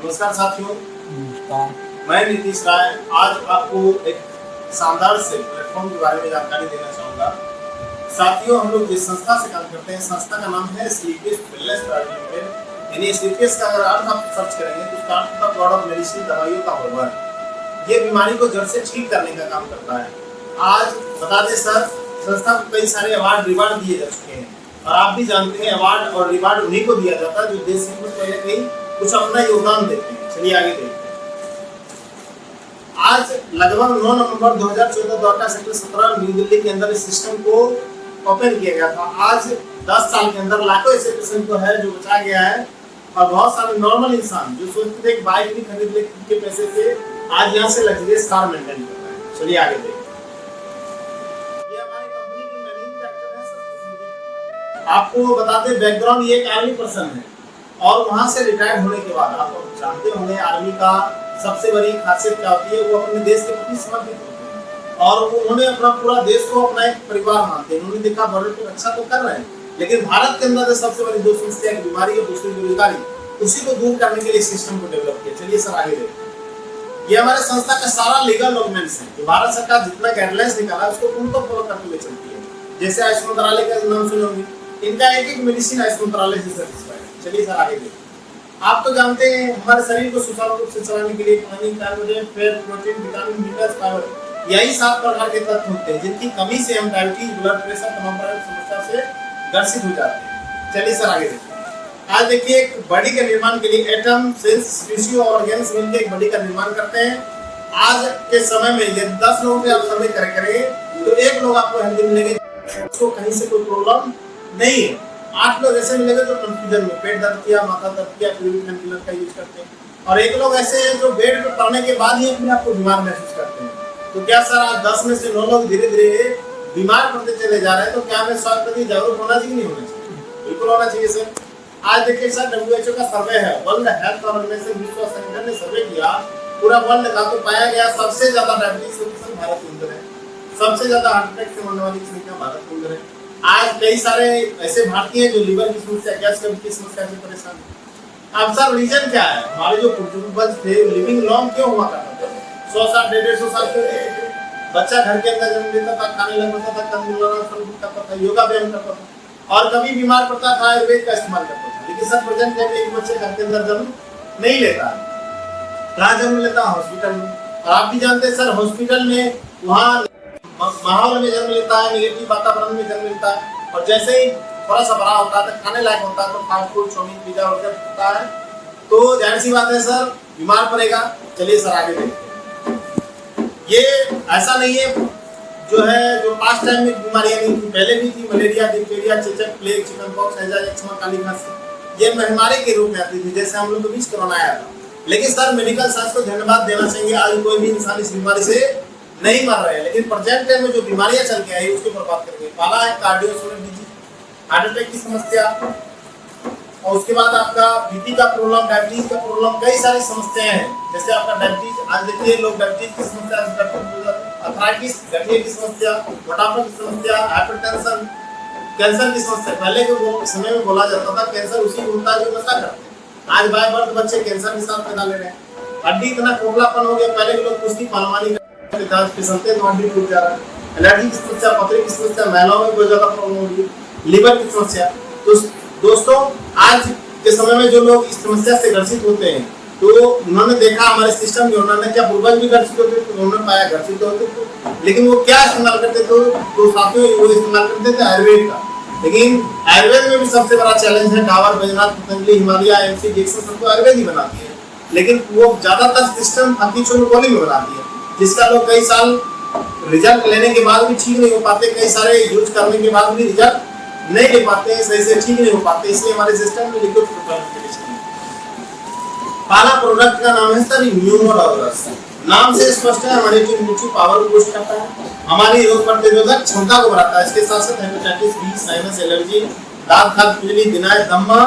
नमस्कार साथियों, नमस्कार। मैं नीतीश राय आज आपको एक शानदार से प्लेटफॉर्म के बारे में जानकारी देना चाहूँगा। साथियों, हम लोग जिस संस्था से काम करते हैं, संस्था का नाम है स्लीपियस वेलनेस प्राइवेट लिमिटेड। यानी स्लीपियस का अगर अर्थ आप सर्च करेंगे तो उसका अर्थ होता है गॉड ऑफ मेडिसिन, दवाइयों का भगवान। ये बीमारी को जड़ से ठीक करने का काम करता है। आज बता दें सर, संस्था को कई सारे अवार्ड रिवार्ड दिए जा चुके हैं और आप भी जानते हैं अवार्ड और रिवार्ड उन्हीं को दिया जाता है जो देश में पहले कहीं कुछ अपना योगदान देते हैं। चलिए आगे देखते हैं। आज लगभग 9 नवंबर 2014 द्वारका सेक्टर 17 न्यू दिल्ली के अंदर इस सिस्टम को ओपन किया गया था। आज 10 साल के अंदर लाखों ऐसे पेशेंट को है जो बचा गया है और बहुत सारे नॉर्मल इंसान जो सोचते थे एक बाइक भी खरीद ले के पैसे से, आज यहाँ से लग्जरियस कार मेंटेन कर रहे हैं। चलिए आगे देखते हैं। ये हमारी कंपनी की मैनेजिंग डायरेक्टर है सर। आपको बता दें बैकग्राउंड, ये एक आर्मी पर्सन है और वहां से रिटायर्ड होने के बाद आप जानते होंगे आर्मी का सबसे बड़ी खासियत क्या होती है, वो अपने देश के प्रति समर्पित होते हैं और उन्होंने अपना पूरा देश को अपना एक परिवार मानते हैं। उन्होंने देखा बॉर्डर पे अच्छा तो कर रहे हैं, लेकिन भारत के अंदर सबसे बड़ी दो समस्या की बीमारी और दूसरी बेरोजगारी, उसी को दूर करने के लिए सिस्टम को डेवलप किया। चलिए सर आगे देखते हैं। ये हमारे संस्था का सारा लीगल डॉक्यूमेंट्स है कि भारत सरकार जितना गाइडलाइंस निकाला है उसको उनको फॉलो करते हुए चलती है। जैसे आयुष मंत्रालय का नाम सुने होंगे, इनका एक मेडिसिन आयुष मंत्रालय से सर्टिफाइड है। चलिए सर आगे देखते हैं। आप तो जानते हैं हमारे शरीर को सुचारू रूप से चलाने के लिए पानी, carbohydrate, fat, protein, vitamin, minerals, fibre, यही 7 प्रकार के तत्व होते हैं जिनकी कमी से हम डायबिटीज, ब्लड प्रेशर, तमाम प्रकार की समस्या से ग्रसित हो जाते हैं। चलिए सर आगे देखते हैं। आज देखिए एक बॉडी के निर्माण के लिए एटम, सेल्स, टिश्यू और ऑर्गन्स मिलकर एक बॉडी का निर्माण करते हैं। आज के समय में यदि 10 लोगों के आप सर्वे करेंगे तो 1 लोग आपको हेल्दी मिलेंगे, उसको कहीं से कोई प्रॉब्लम नहीं है। 8 लोग ऐसे मिलेंगे जो कंफ्यूजन में पेट दर्द किया, माथा दर्द किया, पेन किलर का यूज करते हैं और 1 लोग ऐसे हैं जो बेड पे पड़ने के बाद ही अपने आप को बीमार महसूस करते हैं। तो क्या सर आज 10 में से 9 लोग धीरे धीरे बीमार पड़ते चले जा रहे हैं, तो क्या हमें स्वास्थ्य प्रति जागरूक होना चाहिए नहीं होना चाहिए? बिल्कुल होना चाहिए सर। आज देखिए सर WHO का सर्वे है, वर्ल्ड हेल्थ ऑर्गेनाइजेशन, विश्व संगठन ने सर्वे किया पूरा वर्ल्ड का, तो पाया गया सबसे ज्यादा डायबिटीज से भारत के अंदर है, सबसे ज्यादा हार्ट अटैक से मरने वाली संख्या भारत के अंदर है। आज कई सारे ऐसे भारतीय जो लीवर की समस्या, गैस की समस्या से परेशान है। अब सर रीजन क्या है? हमारे जो पूर्वज थे लिविंग लॉन्ग क्यों हुआ करता था? 100 साल 150 साल के बच्चा घर के अंदर जन्म लेता था, खाने लगता था, करता था, योगा व्यायाम करता था और कभी बीमार पड़ता था आयुर्वेद का इस्तेमाल करता था। लेकिन सर प्रेजेंट टाइम में एक बच्चे घर के अंदर जन्म नहीं लेता है, कहाँ जन्म लेता? हॉस्पिटल में। और आप भी जानते हैं सर हॉस्पिटल में वहाँ माहौल में जन्म लेता है, निगेटिव वातावरण में जन्म लेता है और जैसे ही थोड़ा सा बड़ा होता है, खाने लायक होता है, तो फास्ट फूड, चाउमीन, पिज्जा वगैरह होता है, तो जाहिर सी बात है सर बीमार पड़ेगा। चलिए सर आगे देखते हैं। ये ऐसा नहीं है जो है जो पास्ट टाइम में बीमारियां नहीं थी, पहले भी थी। मलेरिया, डिप्थीरिया, चेचक, प्लेग, चिकन पॉक्स, हैजा, एक्जिमा, काली खांसी, ये महामारी के रूप में आती थी, जैसे हम लोग के बीच कोरोना आया था। लेकिन सर मेडिकल साइंस को धन्यवाद देना चाहिए, आज कोई भी इंसान इस बीमारी से नहीं मर रहे हैं। लेकिन प्रेजेंट टाइम में जो बीमारियां चल के आई उसके ऊपर बात करेंगे। पहला है कार्डियोवैस्कुलर डिजीज, हार्ट अटैक की समस्या, और उसके बाद आपका बीपी का प्रॉब्लम, डायबिटीज का प्रॉब्लम, कई सारी समस्याएं हैं। जैसे आपका डायबिटीज, आज देखिए लोग डायबिटीज की समस्या, अर्थराइटिस, गठिया की समस्या, मोटापा की समस्या, हाइपरटेंशन, कैंसर की समस्या। पहले के समय में बोला जाता था कैंसर उसी को होता है जो नशा करते हैं, आज बाय बर्थ बच्चे कैंसर के साथ पैदा ले रहे हैं। हड्डी इतना खोखलापन हो गया, पहले के लोग कुश्ती पहलवानी फिसलते तो हड्डी टूट जा रहा है। एलर्जी की समस्या, पथरी की समस्या, महिलाओं में बहुत ज्यादा प्रॉब्लम हो रही है, लीवर की समस्या। तो दोस्तों आज के समय में जो लोग इस समस्या से ग्रसित होते हैं, तो उन्होंने देखा हमारे सिस्टम में, उन्होंने क्या पूर्वज भी ग्रसित होते थे, उन्होंने पाया ग्रसित होते थे, लेकिन वो क्या इस्तेमाल करते थे? तो साथियों वो इस्तेमाल करते थे आयुर्वेद का। लेकिन आयुर्वेद में भी सबसे बड़ा चैलेंज है, डाबर, बैजनाथ, पतंजलि, हिमालय, एमसी, जेक्सन, सबको आयुर्वेद ही बनाती है, लेकिन वो ज्यादातर सिस्टम गोली में बनाती है, जिसका लोग कई साल रिजल्ट लेने के बाद भी ठीक नहीं हो पाते, कई सारे यूज करने के बाद भी रिजल्ट नहीं ले पाते, सही से ठीक नहीं हो पाते। इसलिए हमारे सिस्टम में लिक्विड फॉर्मुलेशन। पहला प्रोडक्ट का नाम है सर इम्यूनोडावरस। नाम से स्पष्ट है, हमारी इम्यूनिटी पावर को बूस्ट करता है, हमारी रोग प्रतिरोधक क्षमता को बढ़ाता है। इसके साथ साथ हेपेटाइटिस बी, साइनस, एलर्जी, दांत खाज, खुजली, दिनाय, दमा,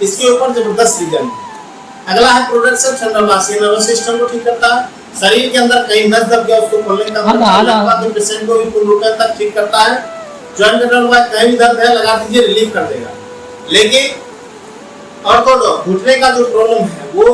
इसके ऊपर जबरदस्त रिजल्ट। अगला है प्रोडक्ट सर ठंडाबासी, नर्वस सिस्टम को ठीक करता है, शरीर के अंदर कहीं नस दब गया उसको खोलने का तो पेशेंट को भी पूर्ण रूप तक ठीक करता है। जॉइंट कंट्रोल हुआ, कहीं भी दर्द है लगा दीजिए, रिलीफ कर देगा। लेकिन ऑर्थोडॉक घुटने का जो प्रॉब्लम है वो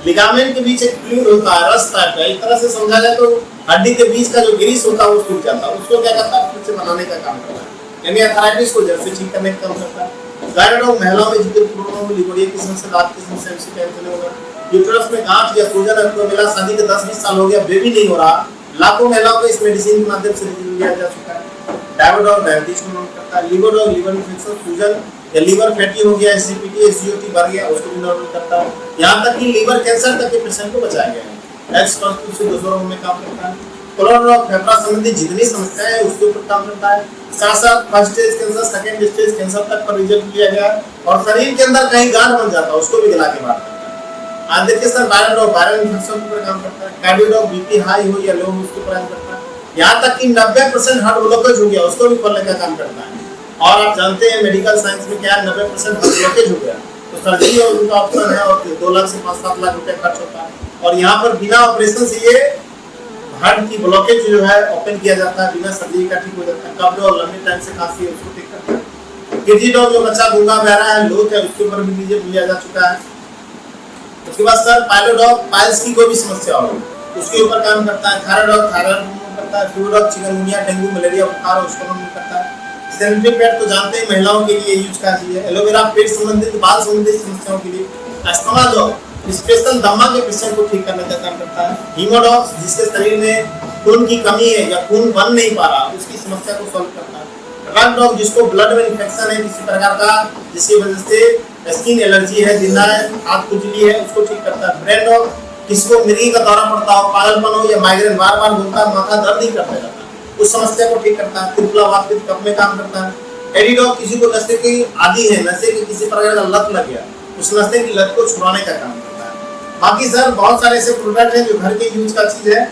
लिगामेंट के बीच एक फ्लूइड होता है, रस टाइप का, एक तरह से समझा जाए तो हड्डी के बीच का जो ग्रीस होता है वो सूख जाता है, उसको क्या करता है फिर से बनाने का काम करता है, यानी आर्थराइटिस को जड़ से ठीक करने का काम करता है। गायरोडॉक महिलाओं में जितने प्रॉब्लम हो, लिकोरिया की समस्या, दांत की समस्या, इससे टेंशन होगा। यूट्रस में गांठ या सूजन आपको मिला, शादी के 10-20 साल हो गया, बेबी नहीं हो रहा, लाखों महिलाओं को इस मेडिसिन के माध्यम से रिजल्ट लिया जा चुका है। डायबिटॉक डायबिटीज को नॉर्मल करता है। लिवरडॉक लिवर इन्फेक्शन, सूजन या लीवर फैटी हो गया, एसजीपीटी एसजीओटी बढ़ गया, उसको भी नॉर्मल करता है। यहाँ तक कि लीवर कैंसर तक के पेशेंट को बचाया गया है। एक्स कॉन्स्टिट्यूशन दूसरों में काम करता है। कोलोरेक्टल फेफड़ा संबंधी जितनी समस्याएं हैं उसके ऊपर काम करता है। साथ साथ first stage cancer, second stage cancer तक पर रिजल्ट लिया गया और शरीर के अंदर कहीं गांठ बन जाता है उसको भी गला के मारता है। आज देखिए सर, वायरल इन्फेक्शन के ऊपर काम करता है। कार्डियोडॉक बीपी हाई हो या लो हो उसके ऊपर काम करता है। यहाँ तक कि 90% हार्ट ब्लॉकेज हो गया उसको भी खोलने का काम करता है। और आप जानते हैं मेडिकल साइंस में क्या 90% हार्ट ब्लॉकेज हो गया तो सर्जरी और उनका ऑप्शन है और 2 लाख से 5-7 लाख रुपए खर्च होता है। और यहाँ पर बिना ऑपरेशन से ये हार्ट की ब्लॉकेज जो है ओपन किया जाता है, बिना सर्जरी का ठीक हो जाता है। कब्ज और लंबे टाइम से खांसी है उसको ठीक करता है। किडनीडॉक जो बच्चा गूंगा बहरा है, लोथ है, उसके ऊपर भी रिजल्ट लिया जा चुका है। उसके बाद सर पाइलोडॉक पाइल्स की कोई भी समस्या हो उसके ऊपर काम करता है। थायराइडॉक थायराइड करता है। फ्लूइडॉक चिकनगुनिया, डेंगू, मलेरिया बुखार उसको नॉर्मल करता है। सैनिटरी पैड तो जानते हैं महिलाओं के लिए यूज का चीज है। एलोवेरा पेट संबंधित, बाल संबंधित समस्याओं के लिए। अस्थमा स्पेशल दमा के पेशेंट को ठीक करने का काम करता है। हीमोडॉक्स जिसके शरीर में खून की कमी है या खून बन नहीं पा रहा उसकी समस्या को सॉल्व करता है। रग डॉग जिसको ब्लड में इन्फेक्शन है किसी प्रकार का जिसकी वजह से स्किन एलर्जी है, जिंदा है, हाथ खुजली है, उसको ठीक करता है। ब्रेन डॉग किसको मिर्गी का दौरा पड़ता हो, पागलपन हो या माइग्रेन बार बार घूमता है, माथा दर्द नहीं करता रहता उस समस्या को ठीक करता है। त्रिफला वात कफ में काम करता है। एडिडॉग किसी को नशे की आदि है, नशे की किसी प्रकार का लत लग गया उस नशे की लत को छुड़ाने का काम करता है। बाकी सर बहुत सारे ऐसे प्रोडक्ट हैं जो घर के यूज का चीज है।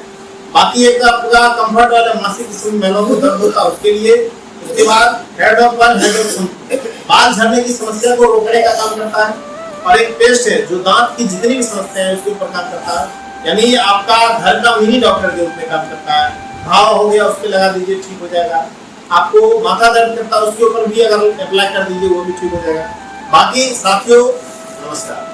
बाकी एक आपका कंफर्ट वाला मासिक किसी महिलाओं को दर्द होता है उसके लिए। उसके बाद हेड ऑफ बाल झड़ने की समस्या को रोकने का काम करता है। और एक पेस्ट है जो दांत की जितनी भी समस्या है उसके ऊपर काम करता है, यानी आपका घर का मिनी डॉक्टर के रूप में काम करता है। घाव हो गया उसके लगा दीजिए ठीक हो जाएगा। आपको माथा दर्द करता है उसके ऊपर भी अगर अप्लाई कर दीजिए वो भी ठीक हो जाएगा। बाकी साथियों नमस्कार।